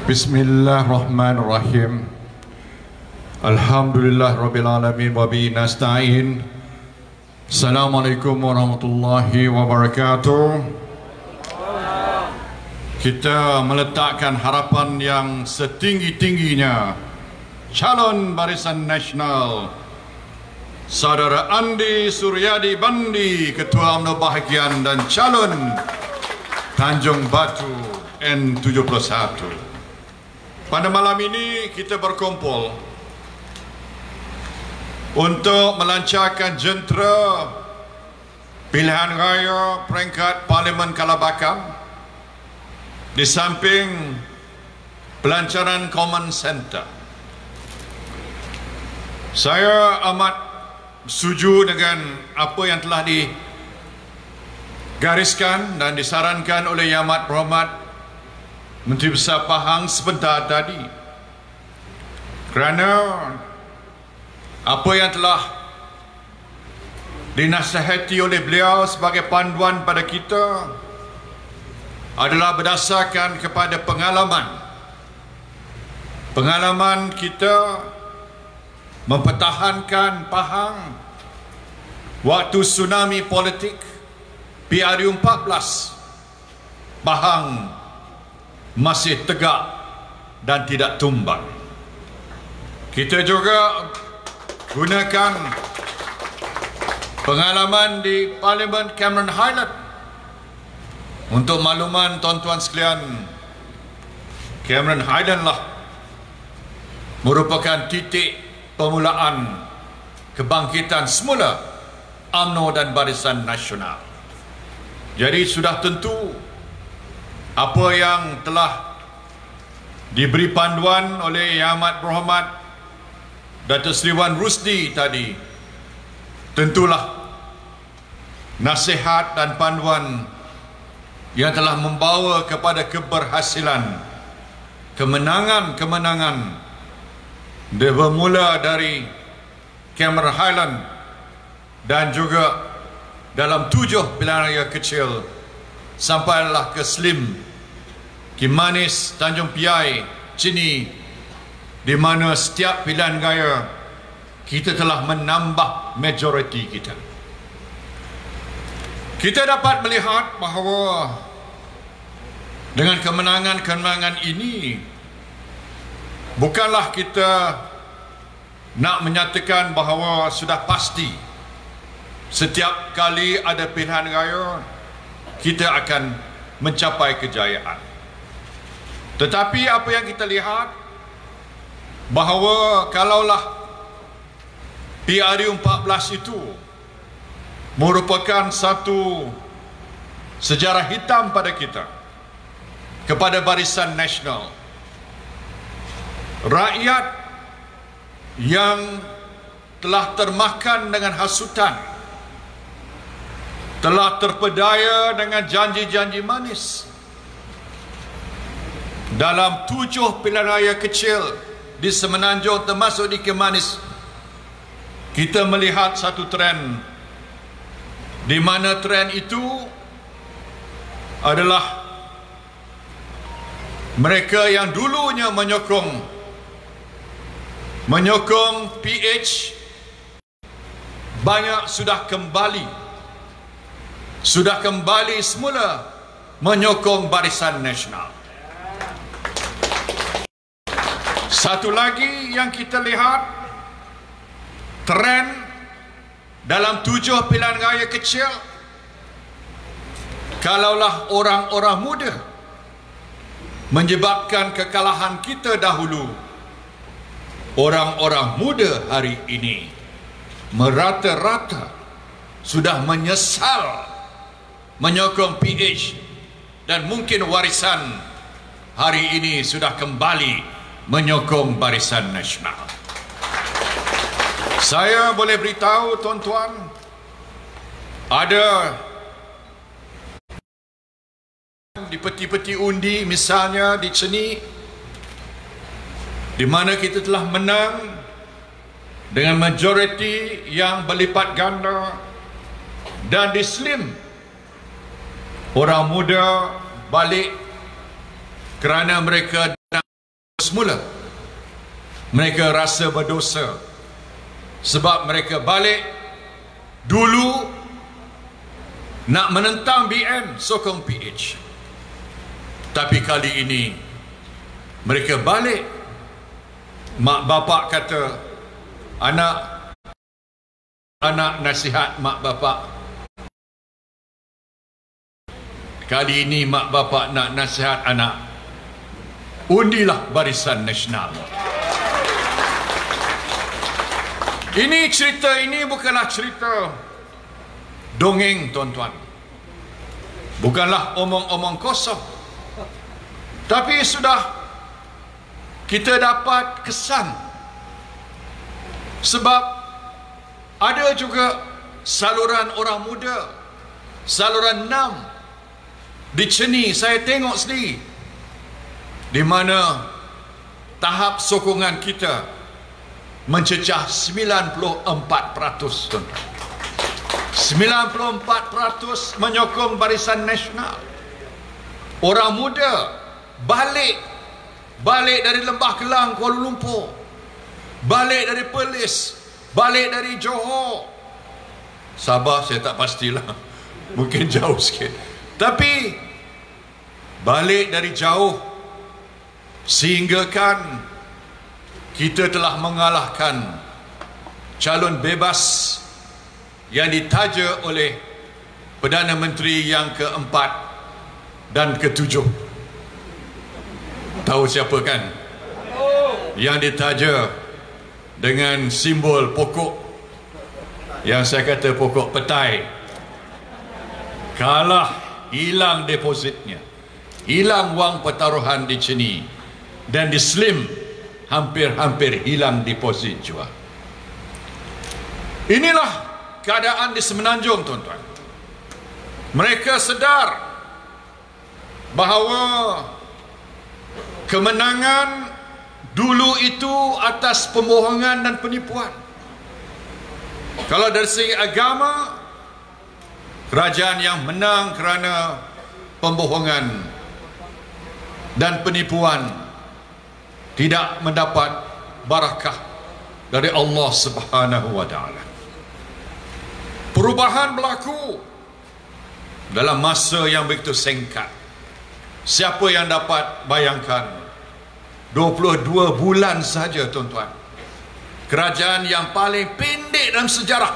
Bismillahirrahmanirrahim. Alhamdulillah Rabbil Alamin wa bihi nasta'in. Assalamualaikum warahmatullahi wabarakatuh. Kita meletakkan harapan yang setinggi-tingginya calon Barisan Nasional Saudara Andi Suryadi Bandi, Ketua UMNO Bahagian dan calon Tanjung Batu N71. Pada malam ini kita berkumpul untuk melancarkan jentera pilihan raya peringkat Parlimen Kalabakar di samping pelancaran Common Centre. Saya amat setuju dengan apa yang telah digariskan dan disarankan oleh Yang Amat Berhormat Menteri Besar Pahang sebentar tadi, kerana apa yang telah dinasihati oleh beliau sebagai panduan pada kita adalah berdasarkan kepada pengalaman kita mempertahankan Pahang waktu tsunami politik PRU14. Pahang masih tegak dan tidak tumbang. Kita juga gunakan pengalaman di Parlimen Cameron Highland. Untuk makluman tuan-tuan sekalian, Cameron Highland lah merupakan titik permulaan kebangkitan semula UMNO dan Barisan Nasional. Jadi sudah tentu apa yang telah diberi panduan oleh Yang Amat Berhormat Datuk Seri Wan Rusdi tadi tentulah nasihat dan panduan yang telah membawa kepada keberhasilan, kemenangan bermula dari Cameron Highland dan juga dalam 7 pilihan raya kecil sampailah ke Slim, Kimanis, Tanjung Piai, Cini, di mana setiap pilihan raya kita telah menambah majoriti kita. Kita dapat melihat bahawa dengan kemenangan ini bukanlah kita nak menyatakan bahawa sudah pasti setiap kali ada pilihan raya kita akan mencapai kejayaan. Tetapi apa yang kita lihat bahawa kalaulah PRU14 itu merupakan satu sejarah hitam pada kita, kepada Barisan Nasional, rakyat yang telah termakan dengan hasutan, telah terpedaya dengan janji-janji manis dalam 7 pilihan raya kecil di Semenanjung termasuk di Kimanis. Kita melihat satu trend di mana trend itu adalah mereka yang dulunya menyokong PH banyak sudah kembali semula menyokong Barisan Nasional. Satu lagi yang kita lihat, trend dalam 7 pilihan raya kecil, kalaulah orang-orang muda menyebabkan kekalahan kita dahulu, orang-orang muda hari ini merata-rata sudah menyesal menyokong PH dan mungkin warisan hari ini sudah kembali menyokong Barisan Nasional. Saya boleh beritahu tuan-tuan, ada di peti-peti undi misalnya di Ceni, di mana kita telah menang dengan majoriti yang berlipat ganda, dan di Slim orang muda balik kerana mereka semula. Mereka rasa berdosa sebab mereka balik dulu nak menentang BN sokong PH. Tapi kali ini mereka balik. Mak bapak kata, anak nasihat mak bapak. Kali ini mak bapak nak nasihat anak, undilah Barisan Nasional. Ini cerita ini bukanlah cerita dongeng, tuan-tuan. Bukanlah omong-omong kosong. Tapi sudah kita dapat kesan. Sebab ada juga saluran orang muda, saluran 6 di Ceni, saya tengok sendiri, di mana tahap sokongan kita mencecah 94%, tuan-tuan. 94% menyokong Barisan Nasional. Orang muda balik dari Lembah Kelang, Kuala Lumpur, balik dari Perlis, balik dari Johor, Sabah saya tak pastilah, mungkin jauh sikit, tapi balik dari jauh, sehingga kan kita telah mengalahkan calon bebas yang ditaja oleh Perdana Menteri yang keempat dan ketujuh. Tahu siapa kan? Yang ditaja dengan simbol pokok, yang saya kata pokok petai. Kalah, hilang depositnya, hilang wang pertaruhan di Ceni, dan di Slim hampir-hampir hilang deposit juga. Inilah keadaan di Semenanjung, tuan-tuan. Mereka sedar bahawa kemenangan dulu itu atas pembohongan dan penipuan. Kalau dari segi agama, kerajaan yang menang kerana pembohongan dan penipuan tidak mendapat barakah dari Allah Subhanahu wa taala. Perubahan berlaku dalam masa yang begitu singkat. Siapa yang dapat bayangkan 22 bulan saja, tuan-tuan. Kerajaan yang paling pendek dalam sejarah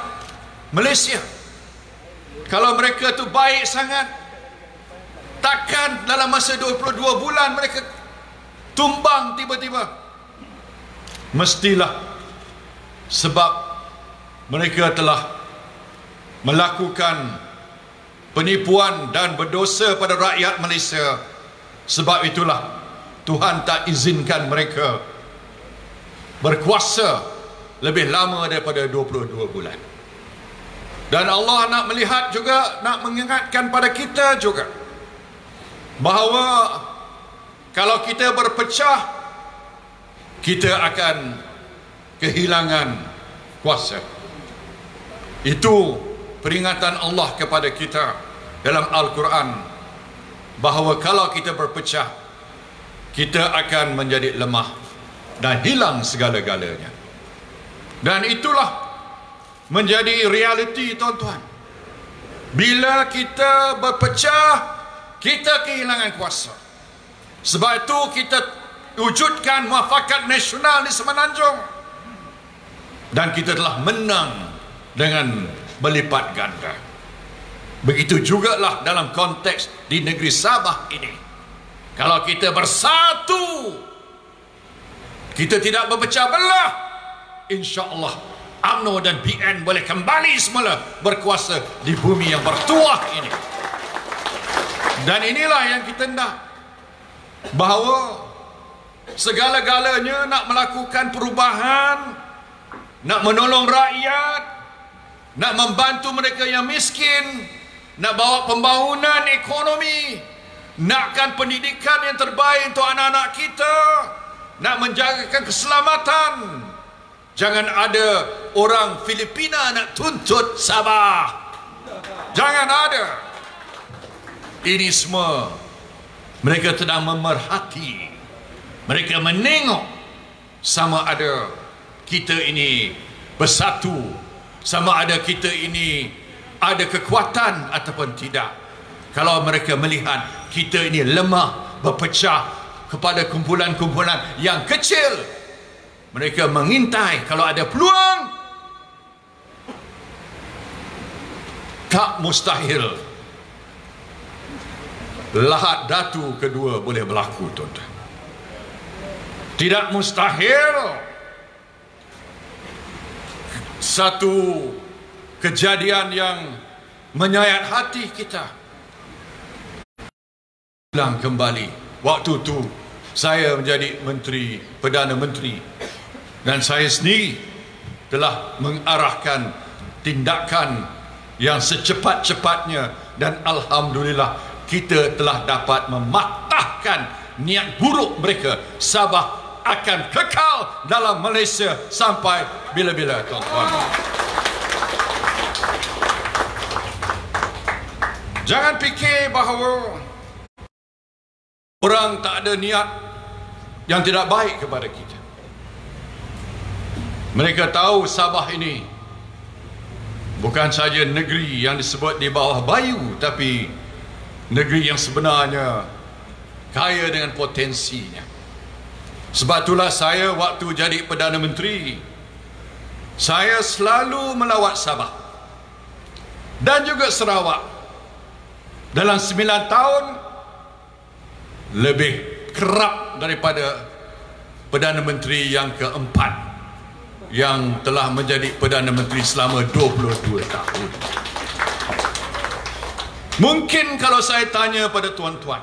Malaysia. Kalau mereka tu baik sangat, takkan dalam masa 22 bulan mereka tumbang tiba-tiba. Mestilah sebab mereka telah melakukan penipuan dan berdosa pada rakyat Malaysia. Sebab itulah Tuhan tak izinkan mereka berkuasa lebih lama daripada 22 bulan. Dan Allah nak melihat juga, nak mengingatkan pada kita juga bahawa kalau kita berpecah, kita akan kehilangan kuasa. Itu peringatan Allah kepada kita dalam Al-Quran, bahawa kalau kita berpecah, kita akan menjadi lemah dan hilang segala-galanya. Dan itulah menjadi realiti, tuan-tuan. Bila kita berpecah, kita kehilangan kuasa. Sebab itu kita wujudkan muafakat nasional di Semenanjung, dan kita telah menang dengan berlipat ganda. Begitu jugalah dalam konteks di negeri Sabah ini. Kalau kita bersatu, kita tidak berpecah belah, insya-Allah UMNO dan BN boleh kembali semula berkuasa di bumi yang bertuah ini. Dan inilah yang kita nak, bahawa segala-galanya nak melakukan perubahan, nak menolong rakyat, nak membantu mereka yang miskin, nak bawa pembangunan ekonomi, nakkan pendidikan yang terbaik untuk anak-anak kita, nak menjagakan keselamatan. Jangan ada orang Filipina nak tuntut Sabah. Jangan ada. Ini semua mereka sedang memerhati Mereka menengok sama ada kita ini bersatu, sama ada kita ini ada kekuatan ataupun tidak. Kalau mereka melihat kita ini lemah, berpecah kepada kumpulan-kumpulan yang kecil, mereka mengintai kalau ada peluang. Tak mustahil Lahad Datu kedua boleh berlaku, tuan-tuan. Tidak mustahil satu kejadian yang menyayat hati kita ulang kembali. Waktu itu saya menjadi menteri, Perdana Menteri, dan saya sendiri telah mengarahkan tindakan yang secepat-cepatnya, dan alhamdulillah kita telah dapat mematahkan niat buruk mereka. Sabah akan kekal dalam Malaysia sampai bila-bila, tuan-tuan. Jangan fikir bahawa orang tak ada niat yang tidak baik kepada kita. Mereka tahu Sabah ini bukan saja negeri yang disebut di bawah bayu, tapi negeri yang sebenarnya kaya dengan potensinya. Sebab itulah saya waktu jadi Perdana Menteri, saya selalu melawat Sabah dan juga Sarawak. Dalam 9 tahun lebih kerap daripada Perdana Menteri yang keempat yang telah menjadi Perdana Menteri selama 22 tahun. Mungkin kalau saya tanya pada tuan-tuan,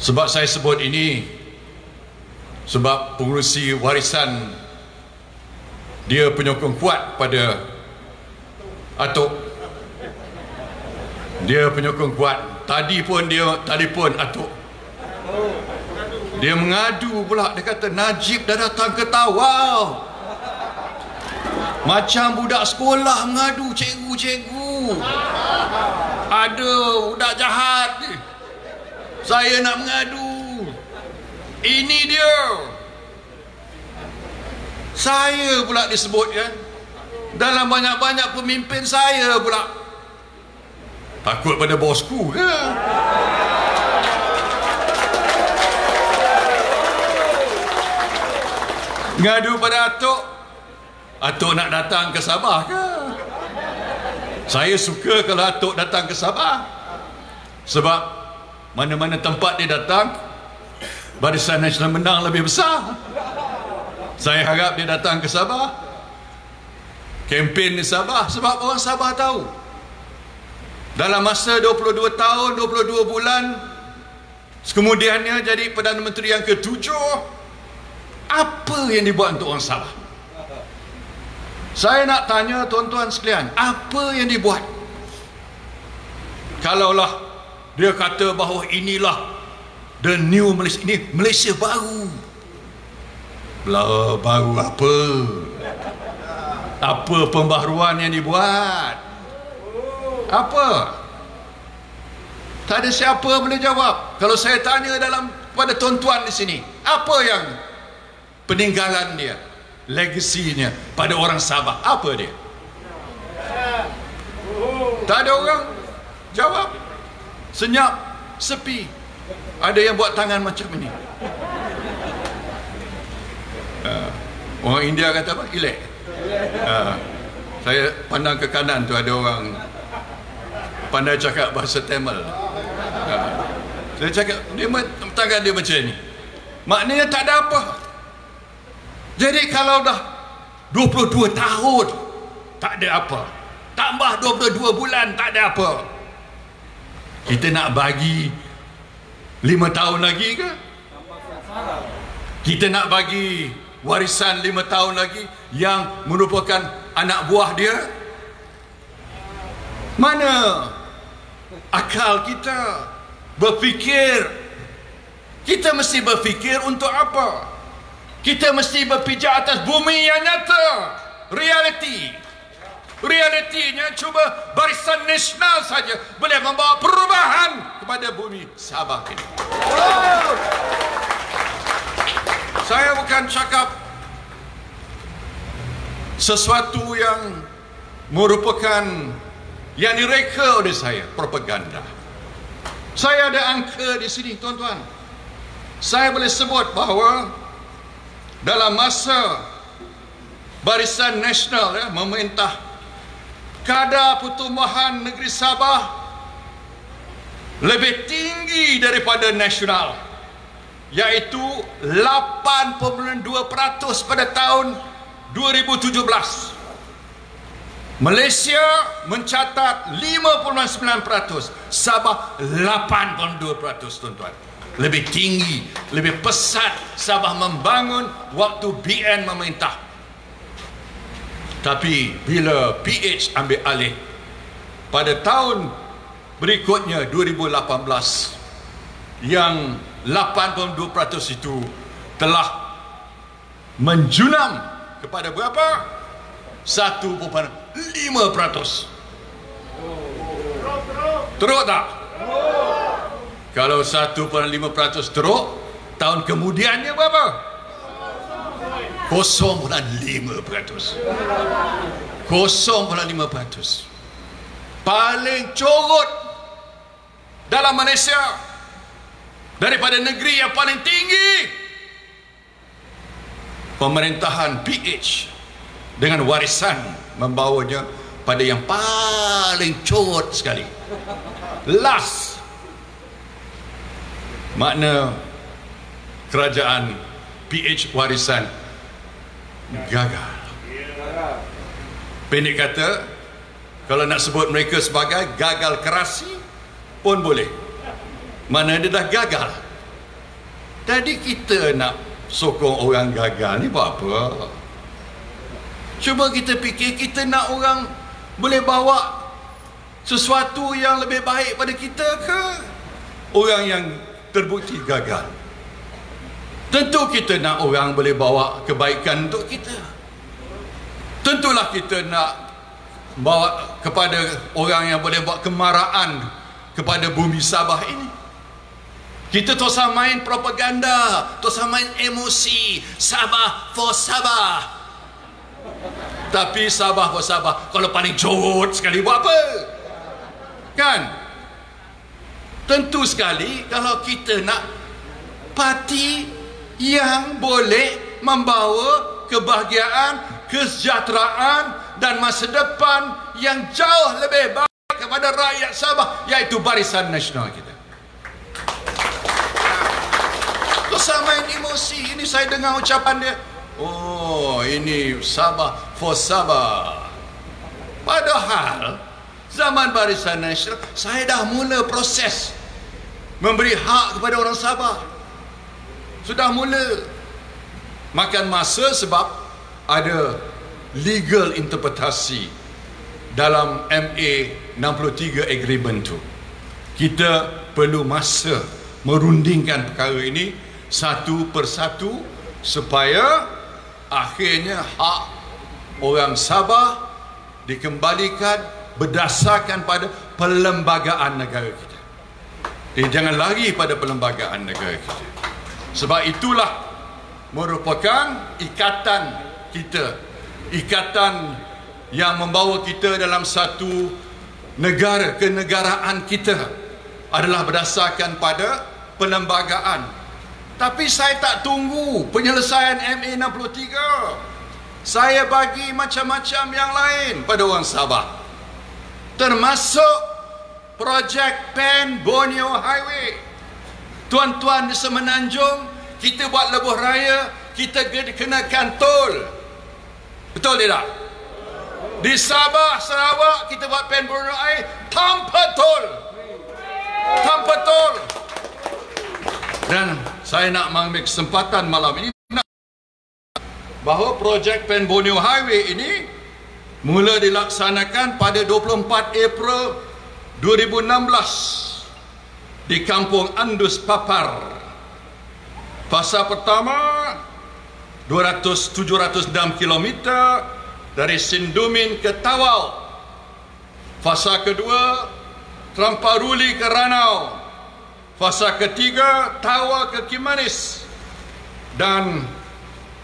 sebab saya sebut ini sebab pengurusi warisan dia penyokong kuat pada Atok. Dia penyokong kuat. Tadi pun dia telefon Atok. Dia mengadu pula. Dia kata Najib dah datang ke Tawau. Macam budak sekolah mengadu, cikgu. Ada budak jahat ni, saya nak mengadu. Ini dia. Saya pula disebutkan dalam banyak-banyak pemimpin, saya pula. Takut pada bosku ke? Ngadu pada Atok. Atok nak datang ke Sabah ke? Saya suka kalau Atok datang ke Sabah. Sebab mana-mana tempat dia datang, Barisan Nasional menang lebih besar. Saya harap dia datang ke Sabah, kempen di Sabah. Sebab orang Sabah tahu dalam masa 22 tahun 22 bulan kemudiannya jadi Perdana Menteri yang ke-7, apa yang dibuat untuk orang Sabah? Saya nak tanya tuan-tuan sekalian, apa yang dibuat? Kalaulah dia kata bahawa inilah the new Malaysia, ini Malaysia baru. Baru apa? Apa pembaharuan yang dibuat? Apa? Tak ada siapa boleh jawab. Kalau saya tanya pada tuan-tuan di sini, apa yang peninggalan dia, legasinya pada orang Sabah, apa dia? Tak ada orang jawab. Senyap, sepi. Ada yang buat tangan macam ini. Orang India kata apa? Ilek. Saya pandang ke kanan tu, ada orang pandai cakap bahasa Tamil. Saya cakap, tangan dia macam ni. Maknanya tak ada apa. Jadi kalau dah 22 tahun tak ada apa, tambah 22 bulan tak ada apa, kita nak bagi 5 tahun lagi ke? Kita nak bagi warisan 5 tahun lagi yang merupakan anak buah dia? Mana akal kita berfikir? Kita mesti berfikir untuk apa? Kita mesti berpijak atas bumi yang nyata, realiti. Realitinya cuba Barisan Nasional saja boleh membawa perubahan kepada bumi Sabah ini. Saya bukan cakap sesuatu yang merupakan yang direka oleh saya, propaganda. Saya ada angka di sini, tuan-tuan. Saya boleh sebut bahawa dalam masa Barisan Nasional memerintah, kadar pertumbuhan negeri Sabah lebih tinggi daripada nasional, iaitu 8.2% pada tahun 2017. Malaysia mencatat 5.9%, Sabah 8.2%, tuan-tuan. Lebih tinggi, lebih pesat Sabah membangun waktu BN memerintah. Tapi bila PH ambil alih pada tahun berikutnya 2018, yang 8.2% itu telah menjunam kepada berapa? 1.5%. Teruk tak? Kalau 1.5% teruk, tahun kemudiannya berapa? 0.5%. 0.5%. Paling corot dalam Malaysia daripada negeri yang paling tinggi. Pemerintahan PH dengan warisan membawanya pada yang paling corot sekali. Last. Makna kerajaan PH warisan gagal. Pendek kata, kalau nak sebut mereka sebagai gagal kerasi pun boleh. Mana dia dah gagal. Tadi kita nak sokong orang gagal ni buat apa? Cuba kita fikir, kita nak orang boleh bawa sesuatu yang lebih baik pada kita ke? Orang yang terbukti gagal. Tentu kita nak orang boleh bawa kebaikan untuk kita. Tentulah kita nak bawa kepada orang yang boleh bawa kemarahan kepada bumi Sabah ini. Kita tak usah main propaganda, tak usah main emosi. Sabah for Sabah. Tapi Sabah for Sabah, kalau paling corot sekali buat apa? Kan? Tentu sekali kalau kita nak parti yang boleh membawa kebahagiaan, kesejahteraan dan masa depan yang jauh lebih baik kepada rakyat Sabah, iaitu Barisan Nasional kita. Terus main emosi. Ini saya dengar ucapan dia, oh ini Sabah for Sabah. Padahal zaman Barisan Nasional saya dah mula proses memberi hak kepada orang Sabah. Sudah mula. Makan masa sebab ada legal interpretasi dalam MA 63 agreement tu. Kita perlu masa merundingkan perkara ini satu persatu supaya akhirnya hak orang Sabah dikembalikan berdasarkan pada perlembagaan negara kita. Jangan lari pada perlembagaan negara kita. Sebab itulah merupakan ikatan kita, ikatan yang membawa kita dalam satu negara, kenegaraan kita adalah berdasarkan pada perlembagaan. Tapi saya tak tunggu penyelesaian MA 63. Saya bagi macam-macam yang lain pada orang Sabah, termasuk projek Pen Borneo Highway. Tuan-tuan di Semenanjung, kita buat lebuh raya, kita kenakan tol. Betul tidak? Di Sabah, Sarawak, kita buat Pen Borneo Highway tanpa tol. Tanpa tol. Dan saya nak mengambil kesempatan malam ini bahawa projek Pen Borneo Highway ini mula dilaksanakan pada 24 April 2016 di Kampung Andus Papar. Fasa pertama 706 km dari Sindumin ke Tawau. Fasa kedua Tramparuli ke Ranau. Fasa ketiga Tawa ke Kimanis. Dan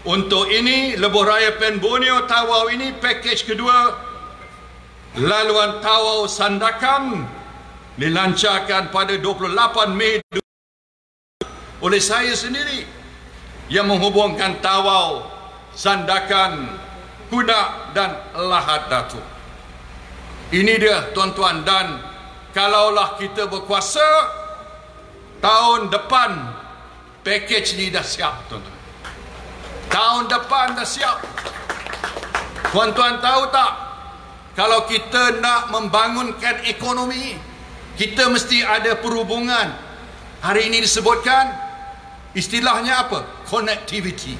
Untuk ini, Lebuh Raya Pen Borneo Tawau ini pakej kedua, laluan Tawau Sandakan dilancarkan pada 28 Mei oleh saya sendiri, yang menghubungkan Tawau, Sandakan, Kuda dan Lahad Datu. Ini dia tuan-tuan, dan kalaulah kita berkuasa, tahun depan pakej ni dah siap, tuan-tuan. Tahun depan dah siap. Tuan-tuan tahu tak, kalau kita nak membangunkan ekonomi, kita mesti ada perhubungan. Hari ini disebutkan istilahnya apa? Connectivity.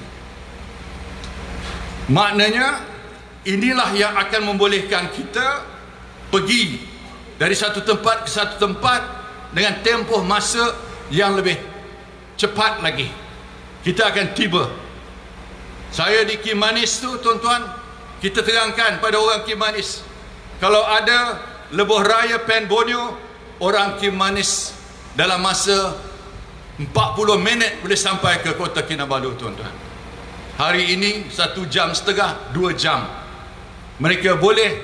Maknanya inilah yang akan membolehkan kita pergi dari satu tempat ke satu tempat dengan tempoh masa yang lebih cepat lagi. Kita akan tiba. Saya di Kimanis tu, tuan-tuan, kita terangkan pada orang Kimanis, kalau ada Lebuh Raya Pen Borneo, orang Kimanis dalam masa 40 minit boleh sampai ke Kota Kinabalu, tuan-tuan. Hari ini 1 jam setengah, 2 jam mereka boleh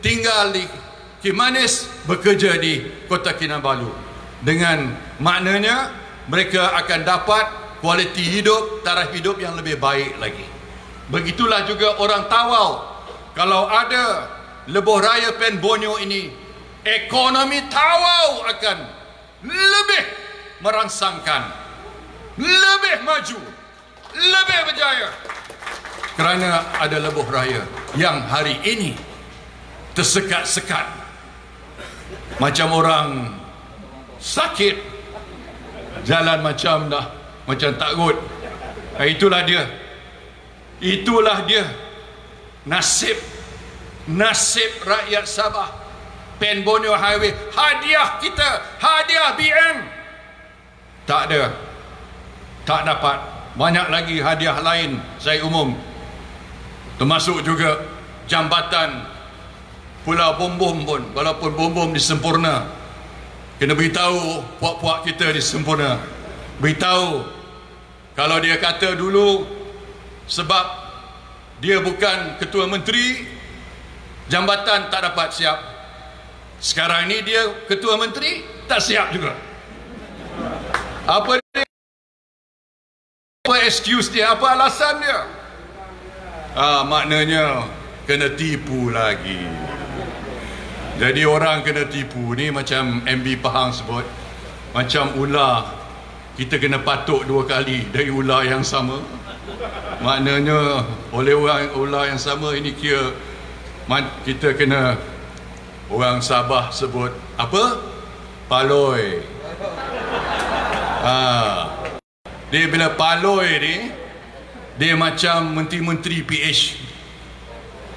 tinggal di Kimanis, bekerja di Kota Kinabalu. Dengan maknanya mereka akan dapat kualiti hidup, taraf hidup yang lebih baik lagi. Begitulah juga orang Tawau. Kalau ada Lebuh Raya Pen Borneo ini, ekonomi Tawau akan lebih merangsangkan, lebih maju, lebih berjaya. Kerana ada Lebuh Raya yang hari ini tersekat-sekat macam orang sakit, jalan macam takut. Itulah dia nasib rakyat Sabah. Pen Borneo Highway, hadiah kita, hadiah BN. Tak dapat. Banyak lagi hadiah lain saya umum, termasuk juga jambatan Pulau Bombom pun. Walaupun Bombom disempurna, kena beritahu puak-puak kita disempurna. Beritahu, kalau dia kata dulu sebab dia bukan ketua menteri, jambatan tak dapat siap. Sekarang ini dia ketua menteri, tak siap juga. Apa excuse dia, apa alasan dia? Maknanya kena tipu lagi. Jadi orang kena tipu ni macam MB Pahang sebut, macam ular. Kita kena patuk 2 kali dari ular yang sama. Maknanya oleh ular yang sama ini kira kita kena, orang Sabah sebut apa? Paloi. Dia bila paloi ni, dia macam menteri-menteri PH.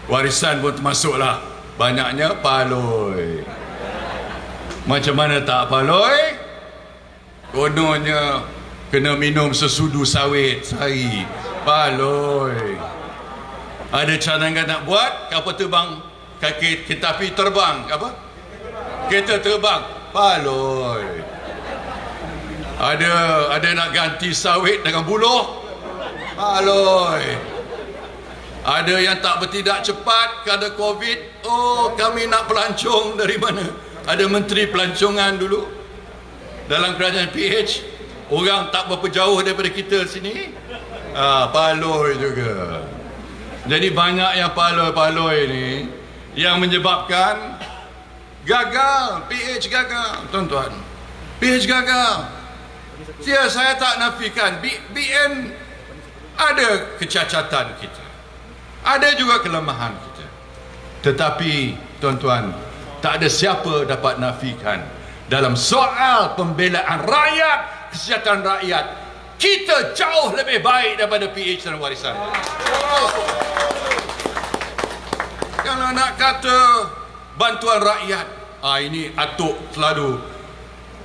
Warisan pun termasuklah. Banyaknya paloi. Macam mana tak paloi? Kononnya kena minum sesudu sawit sehari. Paloi. Ada cadangan nak buat kapal terbang, kereta api terbang, apa? Kereta terbang, paloi. Ada nak ganti sawit dengan buluh, paloi. Ada yang tak bertindak cepat kerana Covid. Oh, kami nak pelancong dari mana? Ada menteri pelancongan dulu dalam kerajaan PH. Orang tak berapa jauh daripada kita sini. Paloi juga. Jadi banyak yang paloi-paloi ni yang menyebabkan gagal. PH gagal, tuan-tuan. PH gagal. Saya tak nafikan BN ada kecacatan kita, ada juga kelemahan kita. Tetapi tuan-tuan, tak ada siapa dapat nafikan dalam soal pembelaan rakyat, kesejahteraan rakyat, kita jauh lebih baik daripada PH dan warisan. Kalau nak kata bantuan rakyat, ini Atuk selalu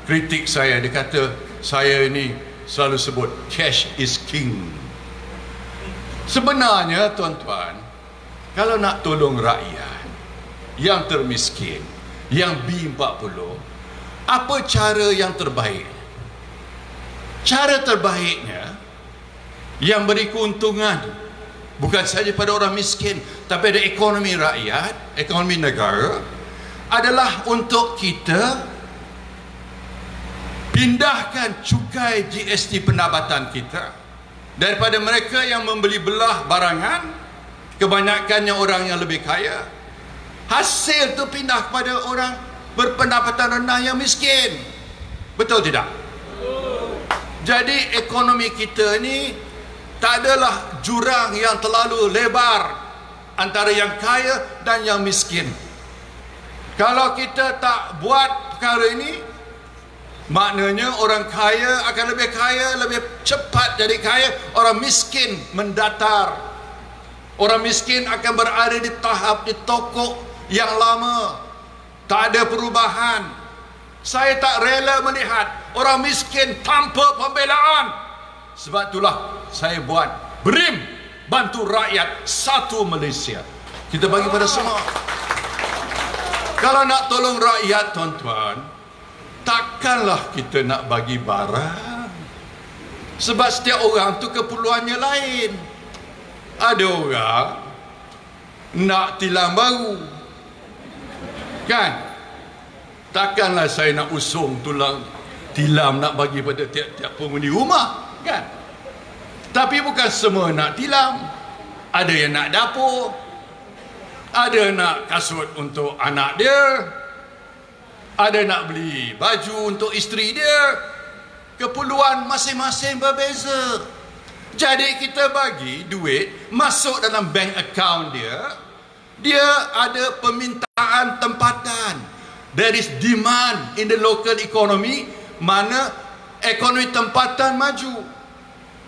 kritik saya. Dia kata saya ini selalu sebut cash is king. Sebenarnya tuan-tuan, kalau nak tolong rakyat yang termiskin, yang B40, apa cara yang terbaik? Cara terbaiknya yang beri keuntungan bukan saja pada orang miskin, tapi ada ekonomi rakyat, ekonomi negara, adalah untuk kita pindahkan cukai GST pendapatan kita daripada mereka yang membeli belah barangan, kebanyakannya orang yang lebih kaya. Hasil tu pindah kepada orang berpendapatan rendah yang miskin. Betul tidak? Jadi ekonomi kita ni tak adalah jurang yang terlalu lebar antara yang kaya dan yang miskin. Kalau kita tak buat perkara ini, maknanya orang kaya akan lebih kaya, lebih cepat jadi kaya, orang miskin mendatar. Orang miskin akan berada di tahap di tokok yang lama, tak ada perubahan. Saya tak rela melihat orang miskin tanpa pembelaan. Sebab itulah saya buat BRIM, bantu rakyat satu Malaysia. Kita bagi pada semua. Kalau nak tolong rakyat, tuan-tuan, takkanlah kita nak bagi barang. Sebab setiap orang tu keperluannya lain. Ada orang nak tilam baru, kan? Takkanlah saya nak usung tilam nak bagi pada tiap-tiap penghuni rumah, kan? Tapi bukan semua nak tilam. Ada yang nak dapur, ada nak kasut untuk anak dia, ada nak beli baju untuk isteri dia. Keperluan masing-masing berbeza. Jadi kita bagi duit masuk dalam bank account dia. Dia ada permintaan tempatan. There is demand in the local economy, mana ekonomi tempatan maju.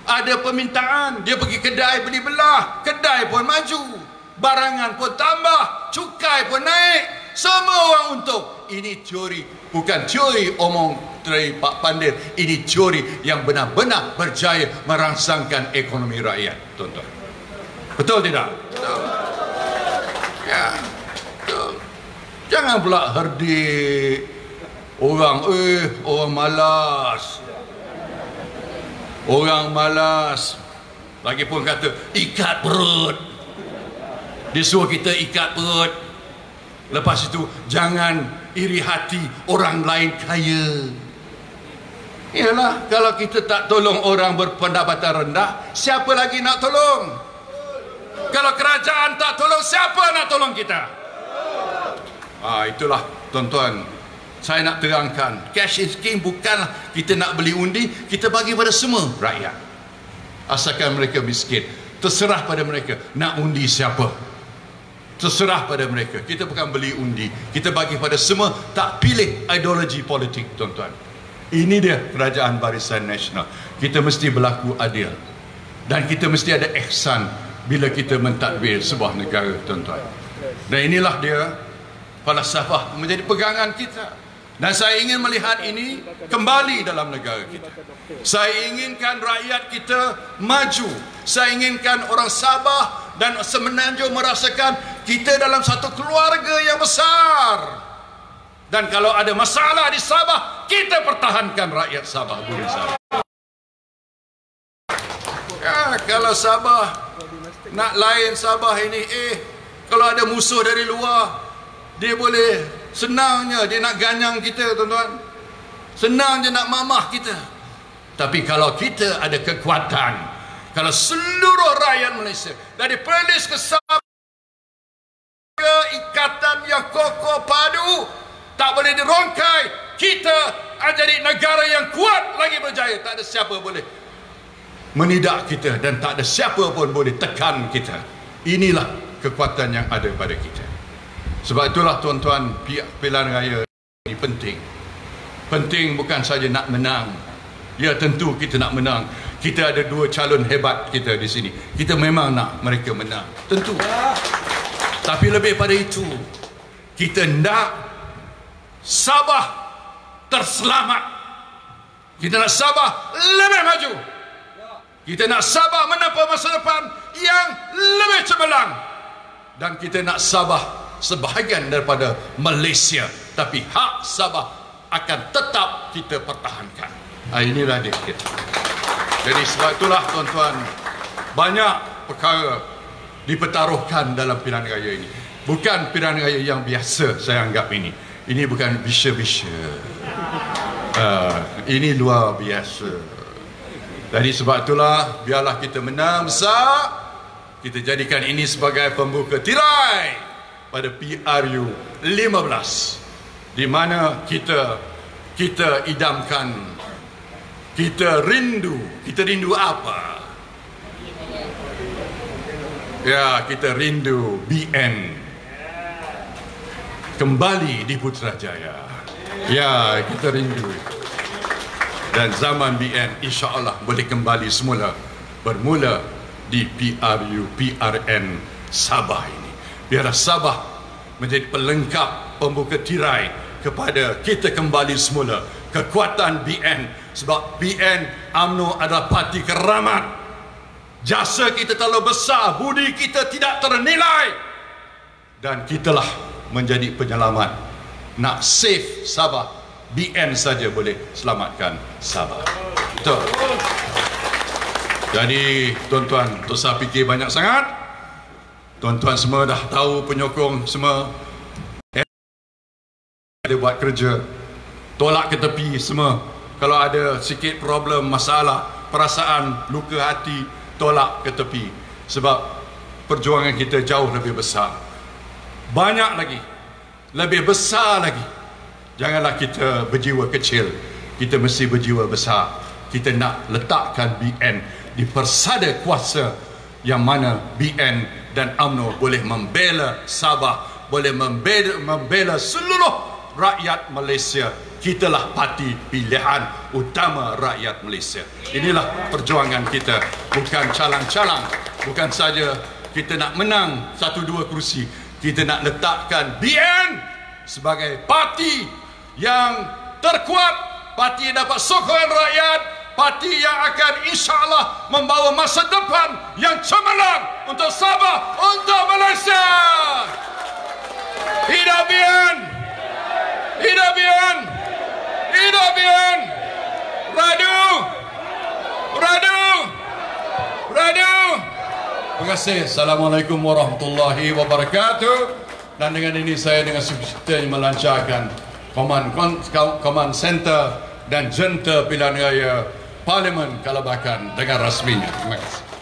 Ada permintaan, dia pergi kedai beli belah, kedai pun maju, barangan pun tambah, cukai pun naik, semua orang untung. Ini teori, bukan teori omong dari Pak Pandir. Ini teori yang benar-benar berjaya merangsangkan ekonomi rakyat, tuan-tuan. Betul tidak? Betul. Ya, betul. Jangan pula herdik orang, orang malas. Orang malas. Lagipun kata ikat perut. Disuruh kita ikat perut. Lepas itu jangan iri hati orang lain kaya. Yalah, kalau kita tak tolong orang berpendapatan rendah, siapa lagi nak tolong? Kalau kerajaan tak tolong, siapa nak tolong kita? Itulah tuan-tuan, saya nak terangkan, cash in scheme bukanlah kita nak beli undi, kita bagi pada semua rakyat. Asalkan mereka miskin, terserah pada mereka nak undi siapa. Terserah pada mereka. Kita bukan beli undi, kita bagi pada semua, tak pilih ideologi politik, tuan-tuan. Ini dia kerajaan Barisan Nasional. Kita mesti berlaku adil, dan kita mesti ada ihsan bila kita mentadbir sebuah negara, tuan-tuan. Dan inilah dia falsafah menjadi pegangan kita. Dan saya ingin melihat ini kembali dalam negara kita. Saya inginkan rakyat kita maju. Saya inginkan orang Sabah dan Semenanjung merasakan kita dalam satu keluarga yang besar. Dan kalau ada masalah di Sabah, kita pertahankan rakyat Sabah. Ya, kalau Sabah nak lain Sabah ini, kalau ada musuh dari luar, dia boleh senangnya dia nak ganyang kita, tuan-tuan. Senang je nak mamah kita. Tapi kalau kita ada kekuatan, kalau seluruh rakyat Malaysia dari Perlis ke Sabah, ikatan yang kokoh padu, tak boleh dirongkai, kita akan jadi negara yang kuat lagi berjaya. Tak ada siapa boleh menidak kita, dan tak ada siapa pun boleh tekan kita. Inilah kekuatan yang ada pada kita. Sebab itulah tuan-tuan, pilihan raya ini penting. Penting bukan saja nak menang. Ya, tentu kita nak menang. Kita ada dua calon hebat kita di sini. Kita memang nak mereka menang, tentu. Tapi lebih pada itu, kita nak Sabah terselamat. Kita nak Sabah lebih maju. Kita nak Sabah mendapat masa depan yang lebih cemerlang. Dan kita nak Sabah sebahagian daripada Malaysia, tapi hak Sabah akan tetap kita pertahankan. Inilah dia kita. Jadi sebab itulah tuan-tuan, banyak perkara dipertaruhkan dalam pilihan raya ini. Bukan pilihan raya yang biasa saya anggap ini. Ini bukan bisa-bisa. Ini luar biasa. Jadi sebab itulah biarlah kita menang besar. Kita jadikan ini sebagai pembuka tirai pada PRU 15, di mana kita idamkan, kita rindu apa? Ya, kita rindu BN kembali di Putrajaya. Ya, kita rindu. Dan zaman BN insya-Allah boleh kembali semula, bermula di PRN Sabah ini. Biarlah Sabah menjadi pelengkap pembuka tirai kepada kita kembali semula kekuatan BN. Sebab BN UMNO adalah parti keramat. Jasa kita terlalu besar, budi kita tidak ternilai, dan kitalah menjadi penyelamat. Nak save Sabah, BN saja boleh selamatkan Sabah. Betul. Jadi tuan-tuan, tak usah fikir banyak sangat. Tuan-tuan semua dah tahu, penyokong semua ada buat kerja. Tolak ke tepi semua. Kalau ada sikit problem, masalah, perasaan, luka hati, tolak ke tepi. Sebab perjuangan kita jauh lebih besar. Banyak lagi. Lebih besar lagi. Janganlah kita berjiwa kecil. Kita mesti berjiwa besar. Kita nak letakkan BN di persada kuasa, yang mana BN dan UMNO boleh membela Sabah, boleh membela seluruh rakyat Malaysia. Kitalah parti pilihan utama rakyat Malaysia. Inilah perjuangan kita, bukan calang-calang. Bukan saja kita nak menang 1-2 kerusi, kita nak letakkan BN sebagai parti yang terkuat, parti yang dapat sokongan rakyat, parti yang akan insya-Allah membawa masa depan yang cemerlang untuk Sabah, untuk Malaysia. Hidup BN! Hidup BN! Hidup BN! Radu! Radu! Radu! Terima kasih. Assalamualaikum warahmatullahi wabarakatuh. Dan dengan ini saya dengan sukacita melancarkan Command Center dan Jenta Pilihan Raya Parlimen Kalabakan dengan rasminya. Terima kasih.